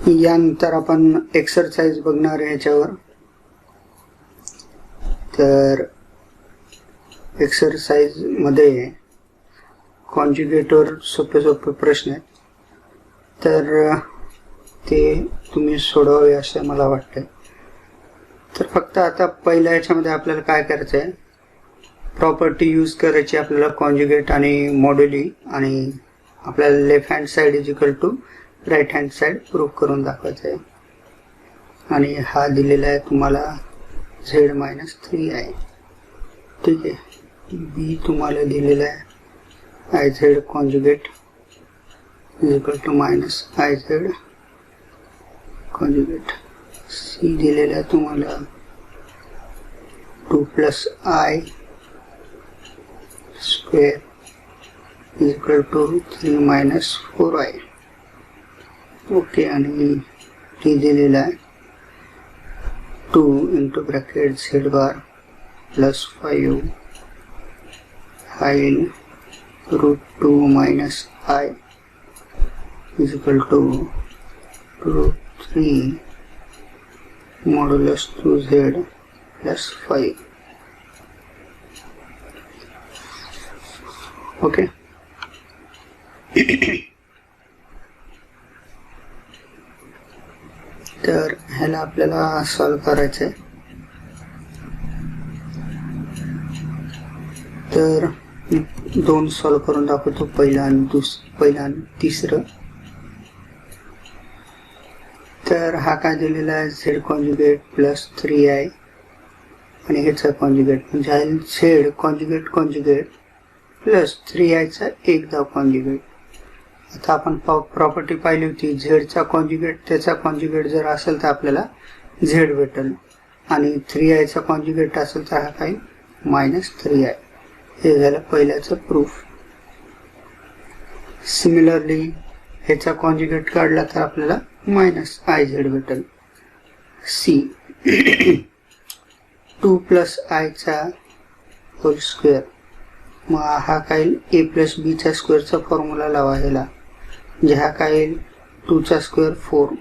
यानंतर आपण एक्सरसाइज बघणार आहे ह्याच्यावर. तर एक्सरसाइज मध्ये कॉन्जुगेटवर सोपे सोपे प्रश्न आहेत, तर ते तुम्ही सोडवावे असं मला वाटतं. तर फक्त आता पहिल्या ह्याच्यामध्ये आपल्याला काय करायचं आहे, प्रॉपर्टी यूज करायची आपल्याला कॉन्जुगेट आणि मॉड्युली, आणि आपल्याला left hand side is equal to right hand side prove करून दाखवायचं आहे. आणि हा दिलेला आहे तुम्हाला z-3 आहे. ठीक आहे. बी तुम्हाला दिलेला आहे IZ conjugate is equal to -IZ conjugate. C दिलेला आहे तुम्हाला 2 + I square is equal to 3 - 4I. Okay. आणि टी दिलेला आहे 2 × ब्रॅकेट z बार प्लस 5 हाईल √2 - I is equal to √3 modulus 2z plus 5. Okay. तर ह्याला आपल्याला सॉल्व करायचं आहे. तर 2 सॉल्व करून दाखवतो, पहिला आणि तिसरं. तर हा काय दिलेला आहे, z कॉन्जुगेट प्लस 3I आणि ह्याचा कॉन्जुगेट म्हणजे आहे z conjugate conjugate plus 3I चा एकदा कॉन्जुगेट. आता आपण प्रॉपर्टी पाहिली होती, झेडचा कॉन्जुगेट त्याचा कॉन्जुगेट जर असेल तर आपल्याला झेड भेटेल, आणि 3I चा कॉन्जुगेट असेल तर हा काही -3I. हे झालं पहिल्याचं प्रूफ. सिमिलरली ह्याचा कॉन्जुगेट काढला तर आपल्याला -IZ भेटेल. सी 2 + I चा होल स्क्वेअर. मग हा काय a + b च्या स्क्वेअरचा फॉर्म्युला लावा ह्याला, म्हणजे हा काय 2 चा स्क्वेअर 4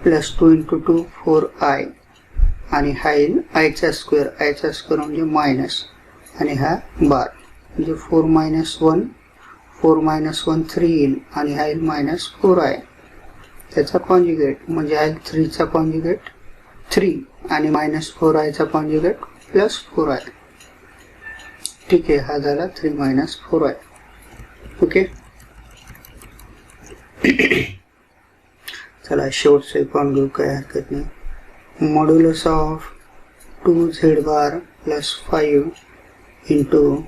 प्लस 2 × 2 4I आणि हा येईल I चा स्क्वेअर म्हणजे मायनस, आणि हा बार म्हणजे 4 - 1 4 - 1 3 येईल, आणि हा येईल -4I. त्याचा कॉन्जुगेट म्हणजे आहे 3 चा कॉन्जुगेट 3 आणि -4I चा कॉन्जुगेट प्लस 4I. ठीक आहे. हा झाला 3 - 4I. ओके. चला शेवटचं पाहून घेऊ, काही हरकत नाही. Modulus of 2z bar plus 5 into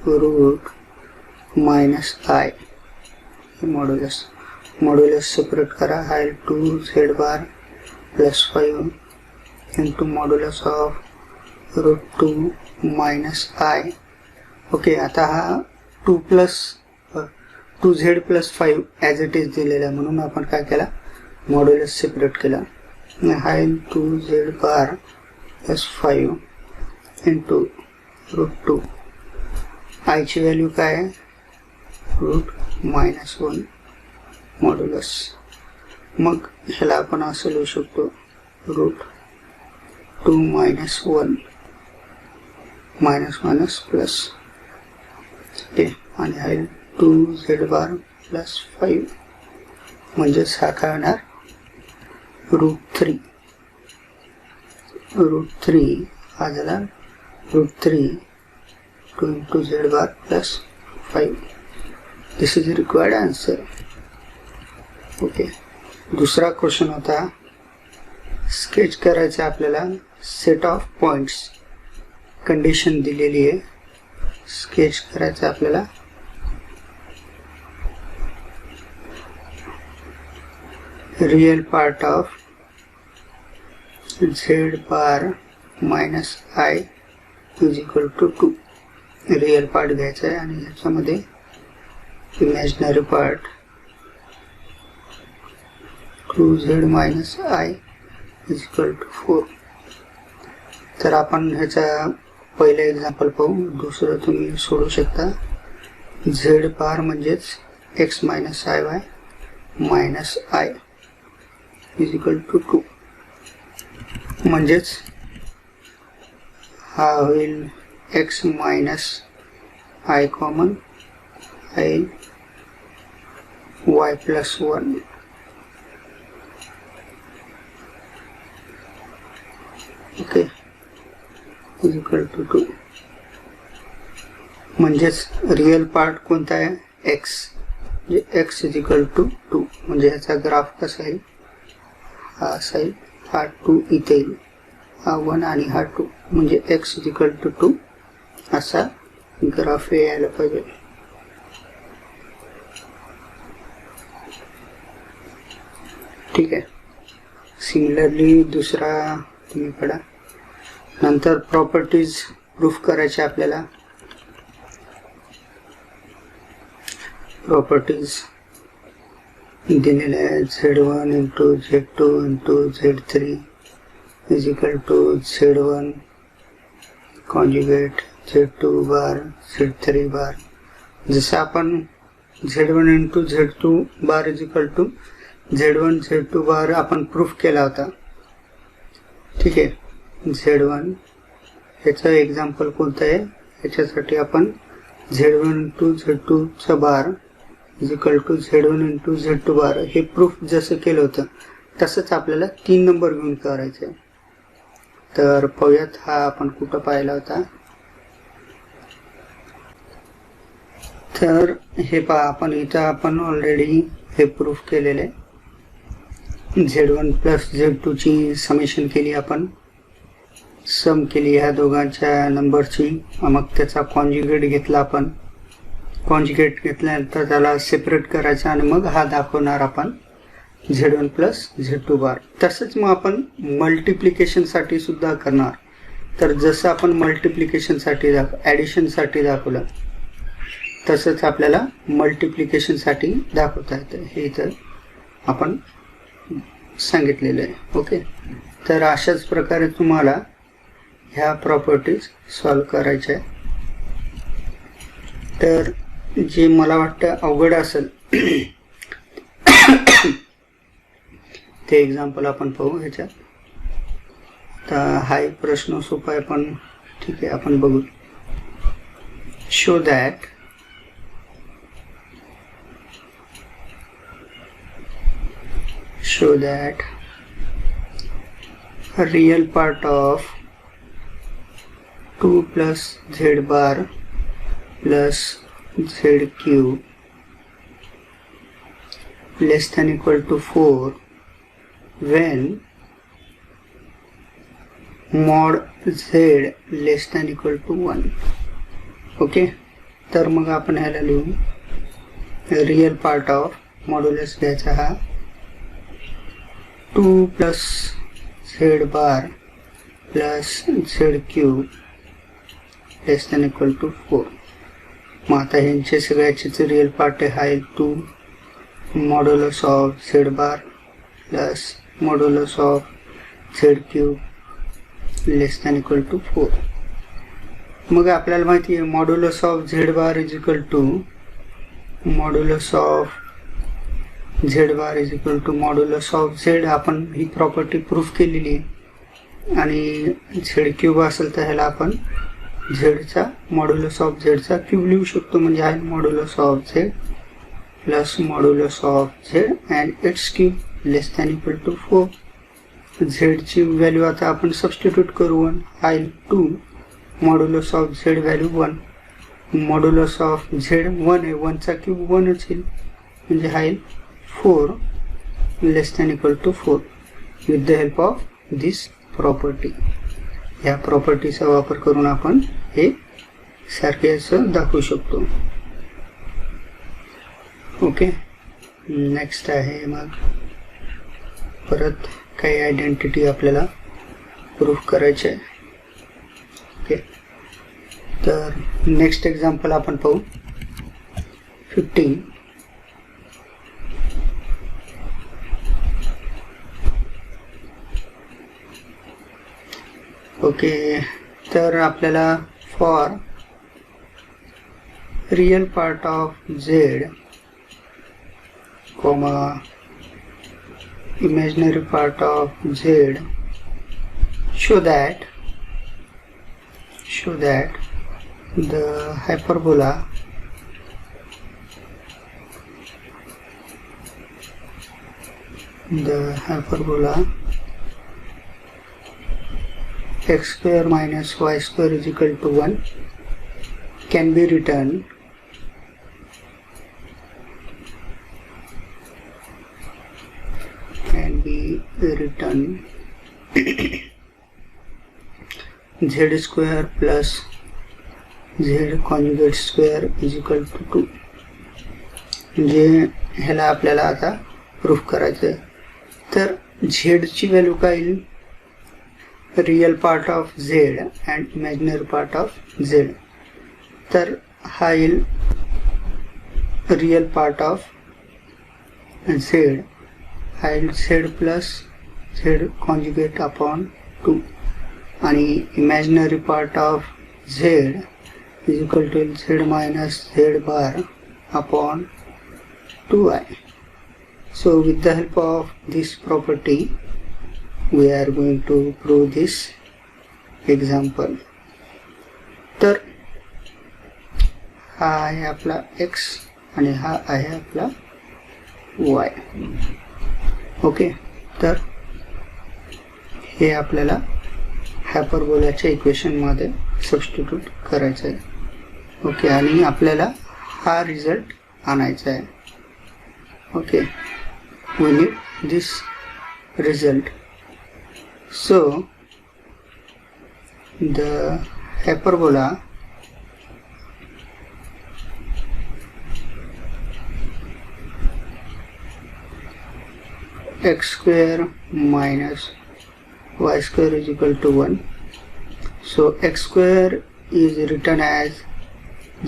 √-I. Modulus separate करा. हा 2z bar plus 5 into modulus of √2 - I. Okay. आता हा 2z plus 5 as it is दिलेला आहे, म्हणून आपण काय केला, मॉड्युलस सेपरेट केला. हा 2z bar plus 5 into √2. I ची व्हॅल्यू काय आहे, √-1 मॉड्युलस. मग ह्याला आपण असं लिहू शकतो, √2 - 1 प्लस. आणि हा 2z बार प्लस 5 म्हणजेच हा काय होणार, √3 हा झाला √3 2 × z bar plus 5. This is required answer. Okay. दुसरा क्वेश्चन होता, स्केच करायचा आपल्याला सेट ऑफ पॉइंट्स. कंडिशन दिलेली आहे, स्केच करायचं आपल्याला. Real part of z bar -I is equal to 2. Real part घ्यायचा आहे, आणि ह्याच्यामध्ये imaginary part 2z - I is equal to 4. तर आपण ह्याचा पहिलं एक्झाम्पल पाहू, दुसरं तुम्ही सोडू शकता. z बार म्हणजेच x - iy - I is equal to 2. म्हणजेच हा होईल x मायनस आय कॉमन, होईल y plus 1. Okay, is equal to 2. म्हणजेच रिअल पार्ट कोणता आहे? x, म्हणजे x इज इक्वल टू 2. म्हणजे ह्याचा ग्राफ कसा येईल? हा असा येईल, हा 2 इथे येईल, हा 1 आणि हा 2, म्हणजे x इज इक्वल टू 2 असा ग्राफ यायला पाहिजे. ठीक आहे. सिमिलरली दुसरा तुम्ही पडा. नंतर प्रॉपर्टीज प्रूफ करायचे आपल्याला. प्रॉपर्टीज दिलेले आहे z1 into z2 into z3 is equal to z1 conjugate z2 bar z3 bar. जसं आपण z1 into z2 bar is equal to z1 z2 bar आपण प्रूफ केला होता. ठीक आहे. z1 ह्याचं एक्झाम्पल कोणतं आहे? ह्याच्यासाठी आपण z1 इंटू z2 चा bar is equal to z1 into z2 bar हे प्रूफ जसं केलं होतं तसंच आपल्याला 3 नंबर घेऊन करायचं आहे. तर पाहूयात हा आपण कुठं पाहिला होता. तर हे पहा, आपण इथं आपण ऑलरेडी हे प्रूफ केलेले. z1 प्लस z2 ची समेशन केली, आपण सम केली ह्या दोघांच्या नंबरची. मग त्याचा कॉन्जुगेट घेतला आपण. कॉन्जुगेट घेतल्यानंतर त्याला सेपरेट करायचा आणि मग हा दाखवणार आपण z1 प्लस z2 बार. तसंच मग आपण मल्टिप्लिकेशनसाठी सुद्धा करणार. तर जसं आपण मल्टिप्लिकेशनसाठी ॲडिशनसाठी दाखवलं तसंच आपल्याला मल्टिप्लिकेशनसाठी दाखवता येतं. हे इथं आपण सांगितलेलं आहे. ओके. तर अशाच प्रकारे तुम्हाला ह्या प्रॉपर्टीज सॉल्व करायच्या आहे. तर जे मला वाटतं अवघड असेल ते एक्झाम्पल आपण पाहू ह्याच्यात. तर हा एक प्रश्न सोपा आहे पण ठीक आहे, आपण बघू. Show that a real part of 2 plus z bar plus z cube less than equal to 4 when mod z less than equal to 1. Okay. तर मग आपण ह्याला लिहू रिअल पार्ट ऑफ मॉड्युलस घ्यायचा हा 2 plus z bar plus z cube less than equal to 4. मग आता ह्यांचे सगळ्याचेच रिअल पार्ट आहे 2 modulus of z bar plus modulus of z cube less than equal to 4. मग आपल्याला माहिती आहे modulus of z bar is equal to modulus of z bar is equal to modulus of z. आपण ही property proof केलेली आहे. आणि z cube असेल तर ह्याला आपण झेडचा मॉड्युलस ऑफ झेडचा क्यूब लिहू शकतो. म्हणजे आहे modulus of z plus modulus of z and its cube less than equal to 4. झेडची व्हॅल्यू आता आपण सबस्टिट्यूट करू. 1 आहे 2 modulus of z value 1 modulus of z 1 आहे 1 चा क्यूब 1च येईल म्हणजे आहे 4 less than equal to 4 with the help of this property. या प्रॉपर्टीचा वापर करून आपण हे सारखे असं दाखवू शकतो. ओके. नेक्स्ट आहे मग परत काही आयडेंटिटी आपल्याला प्रूफ करायचे आहे. ओके. तर नेक्स्ट एक्झाम्पल आपण पाहू 15. ओके. तर आपल्याला for real part of z comma imaginary part of z, show that the hyperbola x square minus y square is equal to 1 can be written z square plus z conjugate square is equal to 2. म्हणजे ह्याला आपल्याला आता proof करायचं आहे. तर z ची value काय येईल, real part of z and imaginary part of z. तर हा येईल रियल पार्ट ऑफ z, हा येईल z plus z conjugate upon 2 आणि imaginary part of z is equal to z minus z bar upon 2i. So with the help of this property we are going to prove this example. तर हा आहे आपला x आणि हा आहे आपला y. Okay, तर हे आपल्याला हायपरबोलाच्या इक्वेशन मध्ये सबस्टिट्यूट करायचं आहे. ओके, आणि आपल्याला हा रिझल्ट आणायचा आहे. Okay, we need this result. So the hyperbola x square minus y square is equal to 1. So x square is written as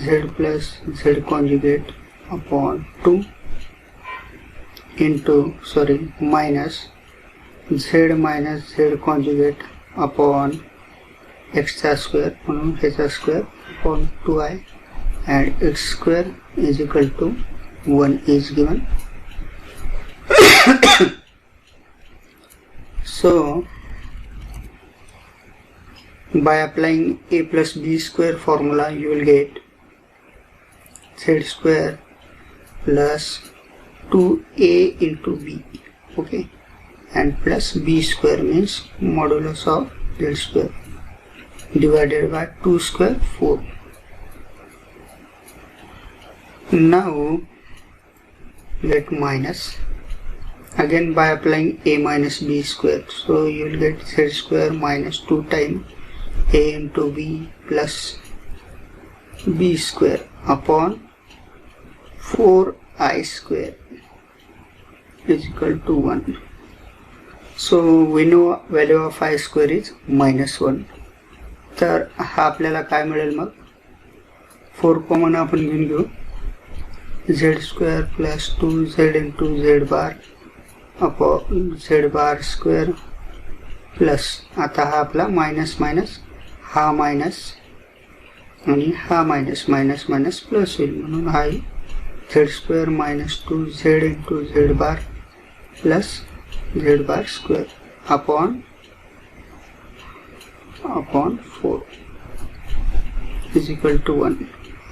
z plus z conjugate upon 2 into minus z minus z conjugate upon x square म्हणून ह्याचा square upon 2i and x square is equal to 1 is given. So by applying a plus b square formula you will get z square plus 2a into b, okay, and plus b square means modulus of z square divided by 2 square 4. Now let minus again by applying a minus b square, so you will get z square minus 2 times a into b plus b square upon 4i square is equal to 1. So we know value of I square is minus 1. तर हा आपल्याला काय मिळेल, मग 4 common आपण घेऊन घेऊ, z square plus 2z into z bar upon z bar square plus आता हा आपला मायनस मायनस हा मायनस आणि हा मायनस मायनस मायनस प्लस होईल, म्हणून हा z square minus 2z into z bar plus z bar square upon 4 is equal to 1.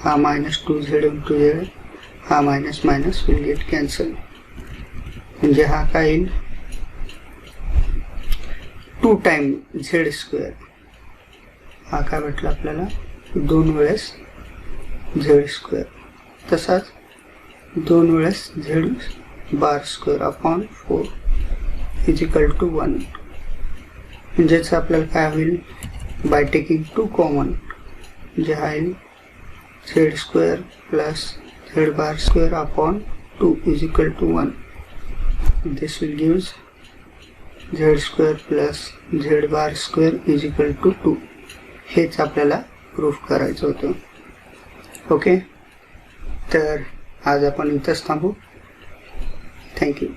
हा मायनस 2z इंटू z, हा minus minus will get cancel, म्हणजे हा काय येईल 2 टाइम z स्क्वेअर. हा काय भेटला आपल्याला 2 वेळेस z स्क्वेअर, तसाच 2 वेळेस z bar square upon 4 is equal to 1. म्हणजेच आपल्याला काय होईल, बाय टेकिंग 2 कॉमन, जे आहे z square plus z bar square upon 2 is equal to 1. This will gives z square plus z bar square is equal to 2. हेच आपल्याला proof करायचं होतं. ओके, तर आज आपण इथंच थांबू. थँक्यू.